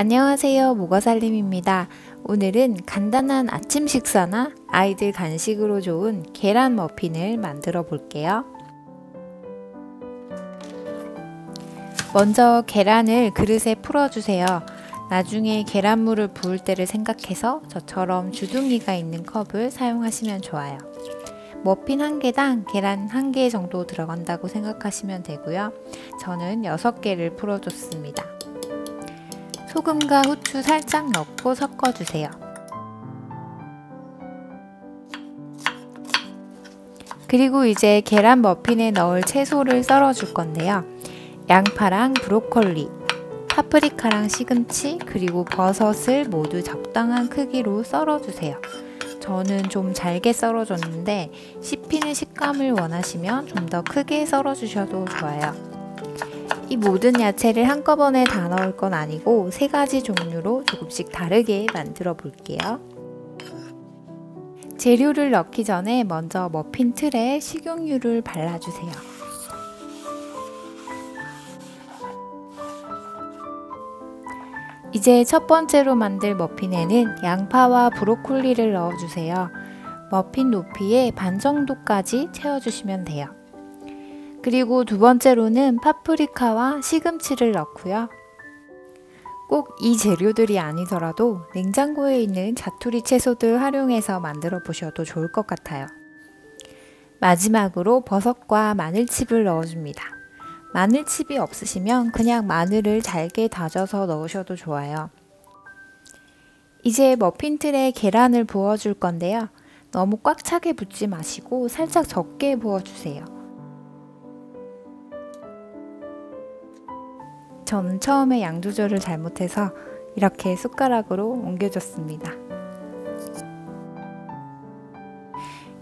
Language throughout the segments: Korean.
안녕하세요, 모가살림입니다. 오늘은 간단한 아침 식사나 아이들 간식으로 좋은 계란 머핀을 만들어 볼게요. 먼저 계란을 그릇에 풀어주세요. 나중에 계란물을 부을 때를 생각해서 저처럼 주둥이가 있는 컵을 사용하시면 좋아요. 머핀 1개당 계란 1개 정도 들어간다고 생각하시면 되고요. 저는 6개를 풀어줬습니다. 소금과 후추 살짝 넣고 섞어주세요. 그리고 이제 계란 머핀에 넣을 채소를 썰어줄 건데요. 양파랑 브로콜리, 파프리카랑 시금치, 그리고 버섯을 모두 적당한 크기로 썰어주세요. 저는 좀 잘게 썰어줬는데 씹히는 식감을 원하시면 좀 더 크게 썰어주셔도 좋아요. 이 모든 야채를 한꺼번에 다 넣을 건 아니고 3가지 종류로 조금씩 다르게 만들어 볼게요. 재료를 넣기 전에 먼저 머핀 틀에 식용유를 발라주세요. 이제 첫 번째로 만들 머핀에는 양파와 브로콜리를 넣어주세요. 머핀 높이에 반 정도까지 채워주시면 돼요. 그리고 두 번째로는 파프리카와 시금치를 넣고요. 꼭 이 재료들이 아니더라도 냉장고에 있는 자투리 채소들 활용해서 만들어 보셔도 좋을 것 같아요. 마지막으로 버섯과 마늘칩을 넣어줍니다. 마늘칩이 없으시면 그냥 마늘을 잘게 다져서 넣으셔도 좋아요. 이제 머핀 틀에 계란을 부어줄 건데요. 너무 꽉 차게 붓지 마시고 살짝 적게 부어주세요. 저는 처음에 양 조절을 잘못해서 이렇게 숟가락으로 옮겨줬습니다.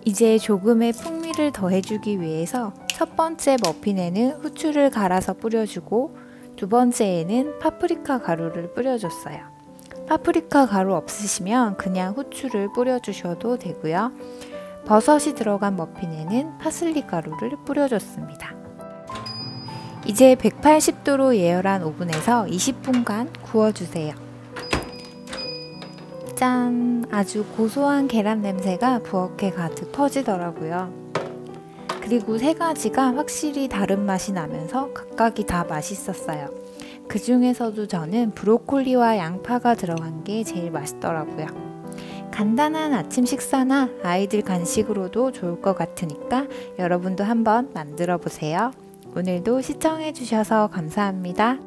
이제 조금의 풍미를 더해주기 위해서 첫 번째 머핀에는 후추를 갈아서 뿌려주고 두 번째에는 파프리카 가루를 뿌려줬어요. 파프리카 가루 없으시면 그냥 후추를 뿌려주셔도 되고요. 버섯이 들어간 머핀에는 파슬리 가루를 뿌려줬습니다. 이제 180도로 예열한 오븐에서 20분간 구워주세요. 짠! 아주 고소한 계란 냄새가 부엌에 가득 퍼지더라고요. 그리고 3가지가 확실히 다른 맛이 나면서 각각이 다 맛있었어요. 그 중에서도 저는 브로콜리와 양파가 들어간 게 제일 맛있더라고요. 간단한 아침 식사나 아이들 간식으로도 좋을 것 같으니까 여러분도 한번 만들어 보세요. 오늘도 시청해주셔서 감사합니다.